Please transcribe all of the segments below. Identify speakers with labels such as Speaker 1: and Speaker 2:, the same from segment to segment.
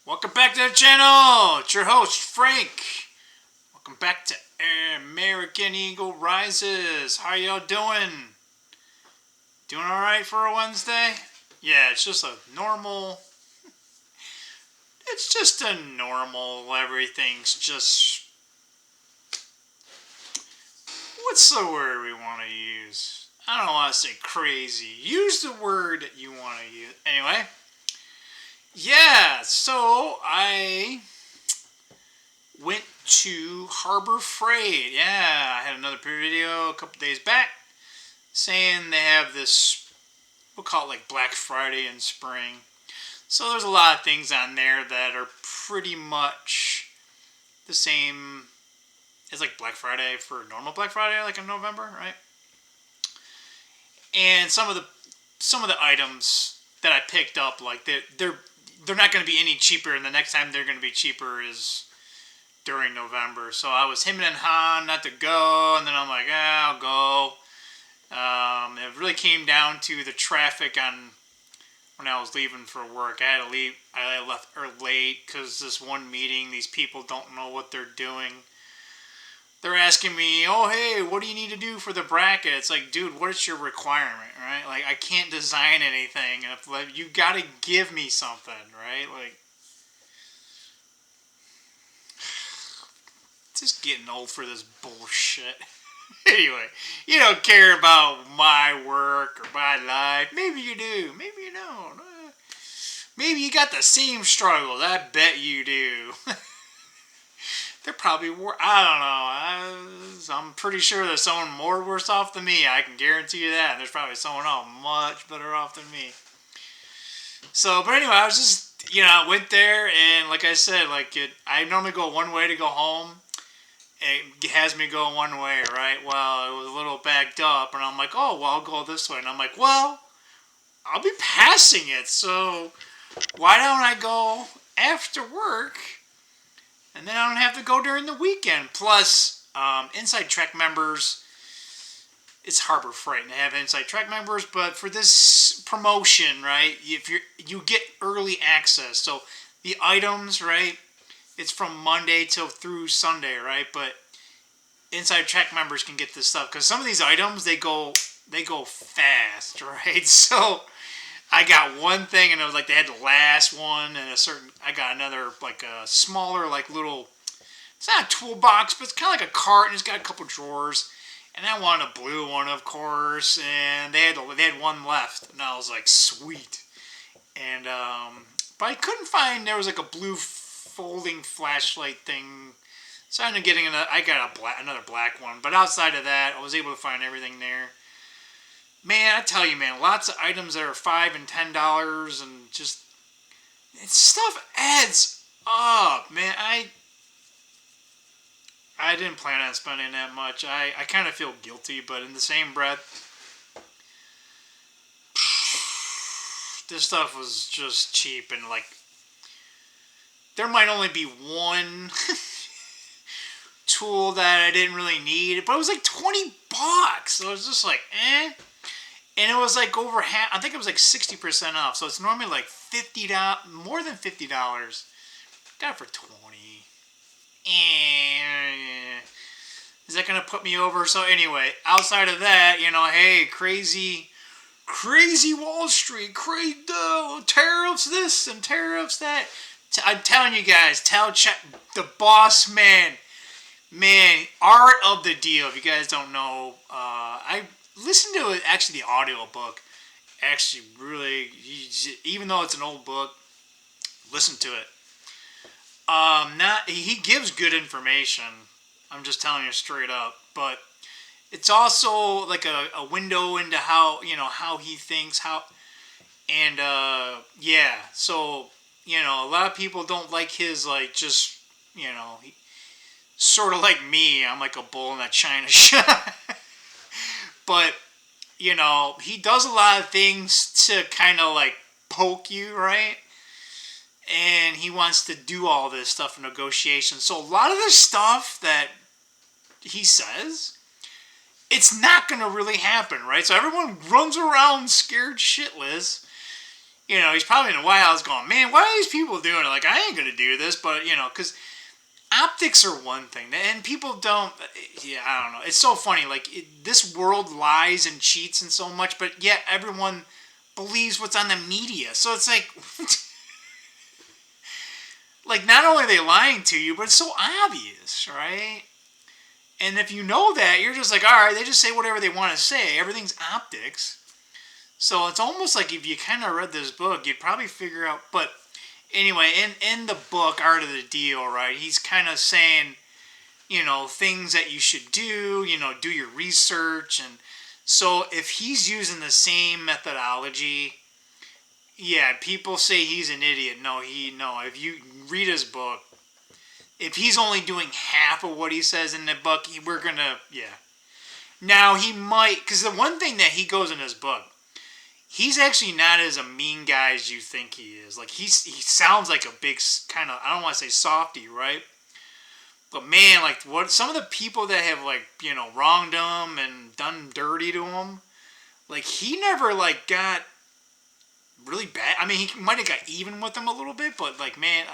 Speaker 1: Welcome back to the channel. It's your host, Frank. Welcome back to American Eagle Rises. How y'all doing? Doing alright for a Wednesday? Yeah, it's just a normal... It's just a normal, everything's just... What's the word we want to use? I don't want to say crazy. Use the word that you want to use. Anyway. Yeah, so I went to Harbor Freight. Yeah, I had another video a couple days back saying they have this, we'll call it like Black Friday in spring. So there's a lot of things on there that are pretty much the same as like Black Friday for normal Black Friday, like in November, right? And some of the items that I picked up, like they're not going to be any cheaper, and the next time they're going to be cheaper is during November. So I was hemming and hawing not to go, and then I'm like, I'll go. It really came down to the traffic on when I was leaving for work. I had to leave. I left late because this one meeting, these people don't know what they're doing. They're asking me, oh, hey, what do you need to do for the bracket? It's like, dude, what is your requirement, right? Like, I can't design anything. If, like, you got to give me something, right? Like, just getting old for this bullshit. Anyway, you don't care about my work or my life. Maybe you do. Maybe you don't. Maybe you got the same struggles. I bet you do. They're probably I don't know. I'm pretty sure there's someone more worse off than me. I can guarantee you that. And there's probably someone else much better off than me. So, but anyway, I was just, I went there, and like I said, I normally go one way to go home. It has me go one way, right? Well, it was a little backed up, and I'm like, oh, well, I'll go this way. And I'm like, well, I'll be passing it, so why don't I go after work? And then I don't have to go during the weekend. Plus, Inside Trek members, it's Harbor Freight, and they have Inside Trek members. But for this promotion, right, if you get early access. So the items, right, it's from Monday through Sunday, right? But Inside Trek members can get this stuff because some of these items they go fast, right? So I got one thing, and it was like they had the last one, and I got another, like a smaller, like little, it's not a toolbox, but it's kind of like a cart, and it's got a couple drawers. And I wanted a blue one, of course, and they had one left, and I was like, sweet. And but I couldn't find, there was like a blue folding flashlight thing. So I ended up getting another black one, but outside of that, I was able to find everything there. Man, I tell you, man, lots of items that are $5 and $10, and just stuff adds up, man. I didn't plan on spending that much. I kind of feel guilty, but in the same breath, this stuff was just cheap, and like there might only be one tool that I didn't really need, but it was like $20. So it was just like, eh. And it was like over half, I think it was like 60% off. So it's normally like $50, more than $50. Got it for $20. Is that going to put me over? So anyway, outside of that, hey, crazy Wall Street, crazy tariffs this and tariffs that. I'm telling you guys, the boss man, art of the deal. If you guys don't know, I listened to it, actually the audio book. Actually, really, even though it's an old book, listen to it. He gives good information. I'm just telling you straight up, but it's also like a window into how he thinks, and yeah. So a lot of people don't like his he, sort of like me. I'm like a bull in a china shop. But, he does a lot of things to kind of like poke you, right? And he wants to do all this stuff in negotiation. So a lot of the stuff that he says, it's not going to really happen, right? So everyone runs around scared shitless. He's probably in the White House going, man, why are these people doing it? Like, I ain't going to do this, but, because optics are one thing, and people don't, I don't know. It's so funny. Like, this world lies and cheats and so much, but yet everyone believes what's on the media. So it's like, like, not only are they lying to you, but it's so obvious, right? And if you know that, you're just like, all right, they just say whatever they want to say. Everything's optics. So it's almost like if you kind of read this book, you'd probably figure out. But anyway, in the book, Art of the Deal, right, he's kind of saying, things that you should do, do your research. And so if he's using the same methodology, yeah, people say he's an idiot. No, if you read his book, if he's only doing half of what he says in the book, we're going to, yeah. Now, he might, because the one thing that he goes in his book, he's actually not as a mean guy as you think he is. Like, he sounds like a big kind of, I don't want to say softy, right? But man, like, what some of the people that have, like, wronged him and done dirty to him, like, he never, like, got really bad. I mean, he might have got even with them a little bit, but, like, man,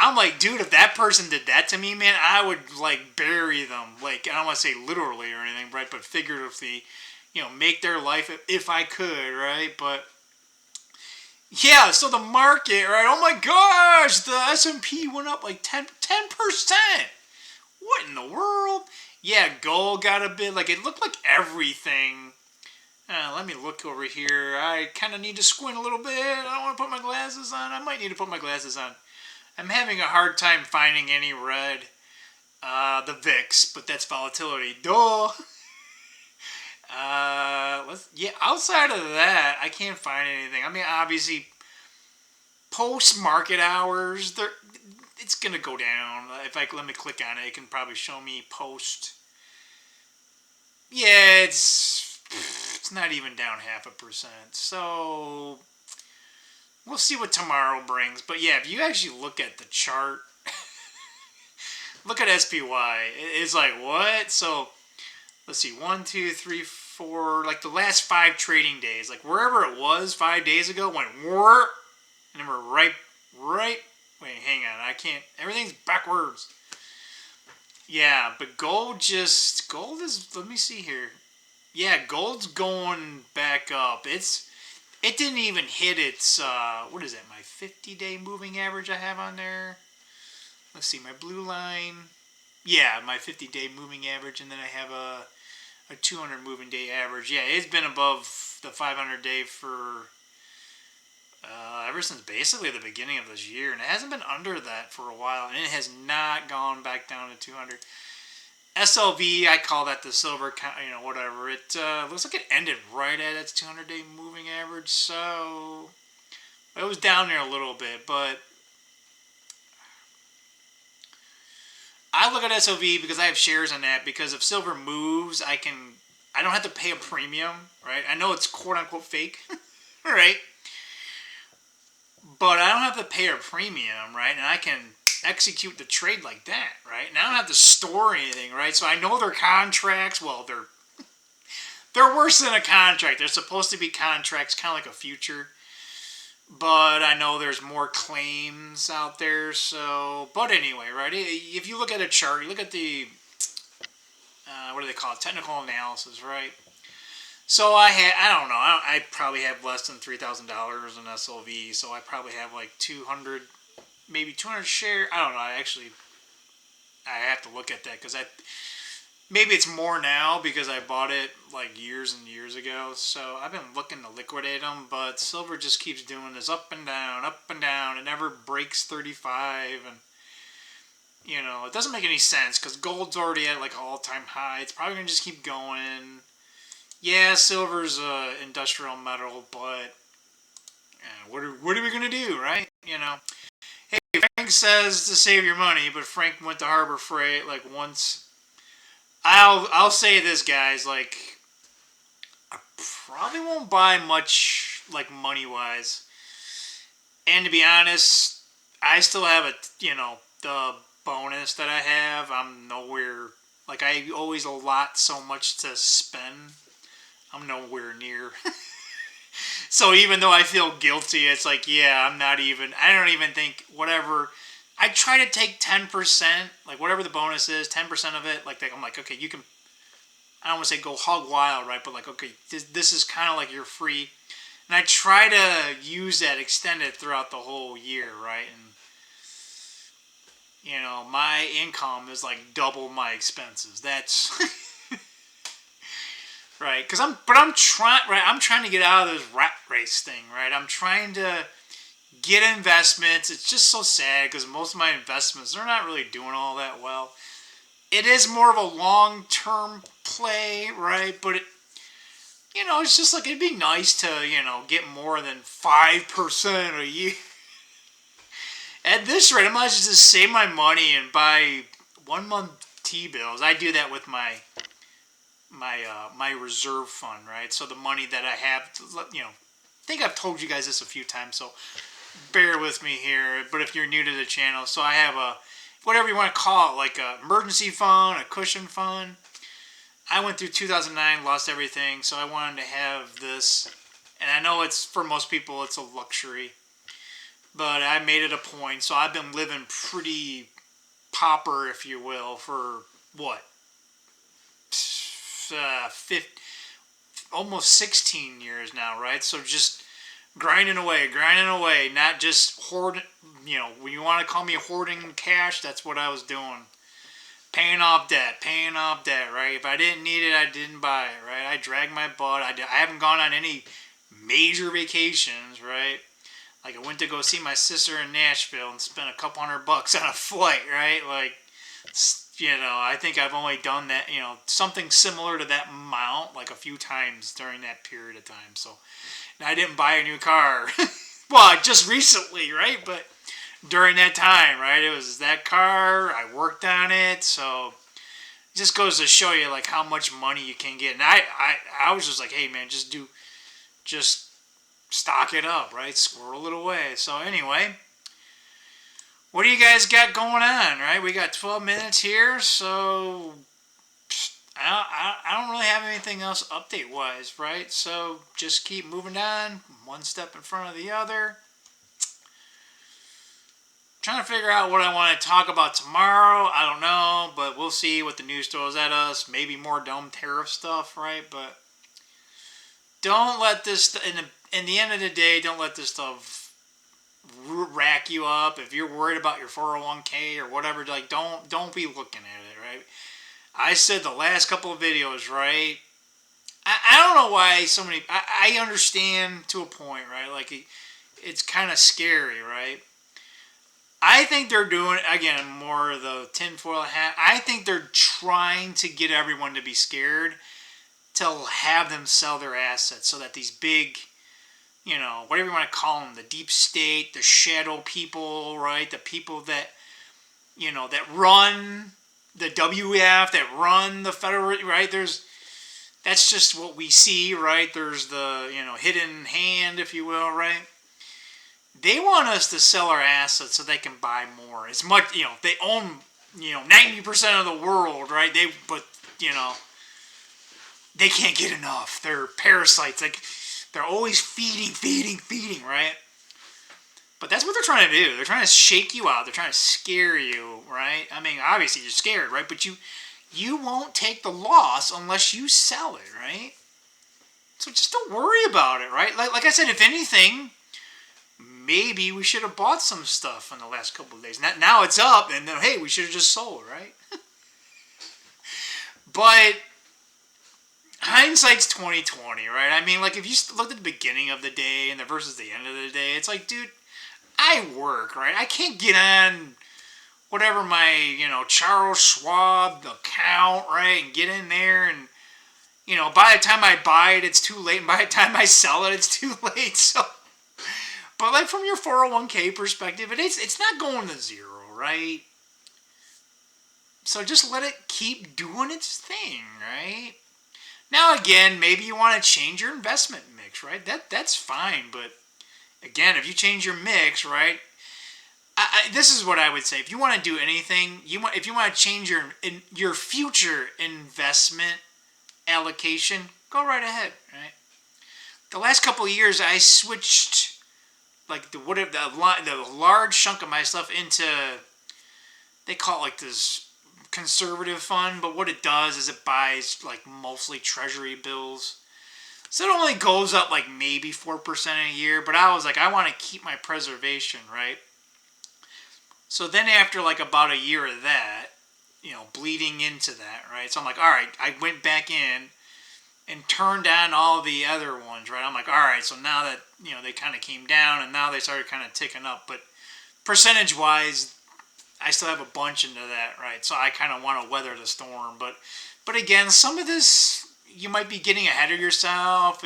Speaker 1: I'm like, dude, if that person did that to me, man, I would, like, bury them. Like, I don't want to say literally or anything, right? But figuratively, make their life if I could, right? But, yeah, so the market, right? Oh, my gosh, the S&P went up like 10%. What in the world? Yeah, gold got a bit, like, it looked like everything. Let me look over here. I kind of need to squint a little bit. I don't want to put my glasses on. I might need to put my glasses on. I'm having a hard time finding any red. The VIX, but that's volatility. Duh. Outside of that, I can't find anything. I mean, obviously, post market hours, it's gonna go down. If let me click on it, it can probably show me post. Yeah, it's not even down 0.5%. So we'll see what tomorrow brings. But yeah, if you actually look at the chart, look at SPY. It's like, what? So let's see, 1, 2, 3, 4, like the last 5 trading days, like wherever it was 5 days ago, went whoop, and then we're right. Wait, hang on, I can't. Everything's backwards. Yeah, but gold is. Let me see here. Yeah, gold's going back up. It didn't even hit its, what is it, my 50-day moving average I have on there? Let's see, my blue line. Yeah, my 50-day moving average, and then I have a 200 moving day average. Yeah, it's been above the 500-day for ever since basically the beginning of this year, and it hasn't been under that for a while, and it has not gone back down to 200. SLV, I call that the silver, whatever. It looks like it ended right at its 200-day moving average, so it was down there a little bit, but I look at SLV because I have shares in that, because if silver moves, I don't have to pay a premium, right? I know it's quote-unquote fake, right? But I don't have to pay a premium, right? And I can execute the trade like that, right? And I don't have to store anything, right? So I know their contracts, well, they're worse than a contract. They're supposed to be contracts, kind of like a future. But I know there's more claims out there, so... But anyway, right? If you look at a chart, you look at the... what do they call it? Technical analysis, right? So I don't know. I probably have less than $3,000 in SLV, so I probably have like 200, maybe 200 shares. I don't know. I have to look at that, because maybe it's more now because I bought it like years and years ago. So I've been looking to liquidate them, but silver just keeps doing this up and down, up and down. It never breaks 35, and it doesn't make any sense because gold's already at like an all-time high. It's probably gonna just keep going. Yeah, silver's an industrial metal, but what are we gonna do, right? Hey, Frank says to save your money, but Frank went to Harbor Freight like once. I'll say this, guys. Like, I probably won't buy much, like, money wise. And to be honest, I still have the bonus that I have. I'm nowhere. Like, I always allot so much to spend. I'm nowhere near. So even though I feel guilty, it's like, yeah, I don't even think whatever. I try to take 10%, like whatever the bonus is, 10% of it. Like I'm like, okay, you can. I don't want to say go hog wild, right? But like, okay, this is kind of like you're free, and I try to use that, extend it throughout the whole year, right? And my income is like double my expenses. That's right, I'm trying, right? I'm trying to get out of this rat race thing, right? I'm trying to get investments. It's just so sad because most of my investments, they're not really doing all that well. It is more of a long-term play, right? But it's just like it'd be nice to, get more than 5% a year. At this rate, I might just save my money and buy 1 month T-bills. I do that with my reserve fund, right? So the money that I have, I think I've told you guys this a few times, so bear with me here. But if you're new to the channel, so I have a, whatever you want to call it, like a emergency fund, a cushion fund. I went through 2009, lost everything, so I wanted to have this. And I know it's, for most people, it's a luxury. But I made it a point, so I've been living pretty pauper, if you will, for what? almost 16 years now, right? So just grinding away, not just hoarding. When you want to call me hoarding cash, that's what I was doing. Paying off debt, right? If I didn't need it, I didn't buy it, right? I dragged my butt. I haven't gone on any major vacations, right? Like I went to go see my sister in Nashville and spent a couple $100 on a flight, right? Like, I think I've only done that, something similar to that amount, like a few times during that period of time. So, and I didn't buy a new car. Well, just recently, right? But during that time, right? It was that car. I worked on it. So, it just goes to show you, like, how much money you can get. And I was just like, hey, man, just stock it up, right? Squirrel it away. So anyway, what do you guys got going on, right? We got 12 minutes here, so I don't really have anything else update-wise, right? So just keep moving on, one step in front of the other. Trying to figure out what I want to talk about tomorrow. I don't know, but we'll see what the news throws at us. Maybe more dumb tariff stuff, right? But don't let this, in the end of the day, don't let this stuff rack you up. If you're worried about your 401k or whatever, like don't be looking at it, right? I said the last couple of videos, right? I don't know why so many. I understand to a point, right? Like it's kind of scary, right? I think they're doing, again, more of the tinfoil hat. I think they're trying to get everyone to be scared, to have them sell their assets so that these big, whatever you want to call them, the deep state, the shadow people, right? The people that, that run the WF, that run the federal, right? That's just what we see, right? There's the, hidden hand, if you will, right? They want us to sell our assets so they can buy more. It's much, they own, 90% of the world, right? They can't get enough. They're parasites. Like, they're always feeding, right? But that's what they're trying to do. They're trying to shake you out. They're trying to scare you, right? I mean, obviously you're scared, right? But you won't take the loss unless you sell it, right? So just don't worry about it, right? Like I said, if anything, maybe we should have bought some stuff in the last couple of days. Now it's up, and then, hey, we should have just sold, right? But hindsight's 20/20, right? I mean, like, if you looked at the beginning of the day and versus the end of the day, it's like, dude, I work, right? I can't get on whatever my, Charles Schwab account, right, and get in there and, by the time I buy it, it's too late, and by the time I sell it, it's too late, so. But, like, from your 401k perspective, it's not going to zero, right? So just let it keep doing its thing, right? Now, again, maybe you want to change your investment mix, right? That's fine, but again, if you change your mix, right? This is what I would say. If you want to do anything, if you want to change your future investment allocation, go right ahead, right? the last couple of years I switched like the large chunk of my stuff into, they call it like this conservative fund, but what it does is it buys like mostly treasury bills. So it only goes up like maybe 4% a year, but I was like, I want to keep my preservation, right? So then after like about a year of that, bleeding into that, right? So I'm like, all right, I went back in and turned on all the other ones, right? I'm like, all right, so now that, they kind of came down and now they started kind of ticking up, but percentage wise, I still have a bunch into that, right? So I kind of want to weather the storm, but again, some of this you might be getting ahead of yourself.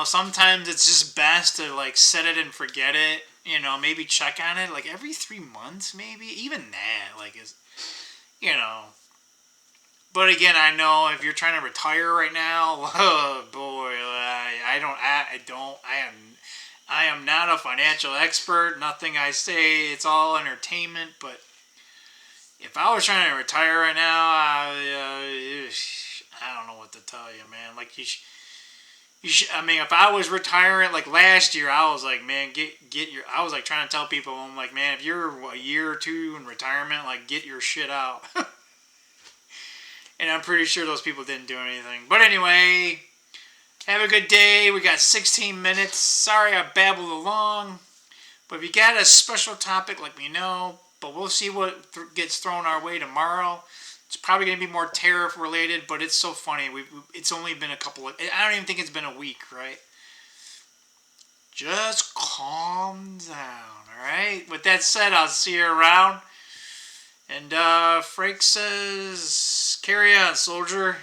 Speaker 1: Sometimes it's just best to like set it and forget it. Maybe check on it like every 3 months, maybe even that, like is you know. But again, I know if you're trying to retire right now, oh boy, I am not a financial expert. Nothing I say, it's all entertainment. But if I was trying to retire right now, I don't know what to tell you, man. Like I mean, if I was retiring, like last year, I was like, man, get your. I was like trying to tell people, I'm like, man, if you're a year or two in retirement, like get your shit out. And I'm pretty sure those people didn't do anything. But anyway, have a good day. We got 16 minutes. Sorry I babbled along. But if you got a special topic, let me know. But we'll see what gets thrown our way tomorrow. It's probably going to be more tariff related, but it's so funny. It's only been a couple of... I don't even think it's been a week, right? Just calm down, alright? With that said, I'll see you around. And Frank says, carry on, soldier.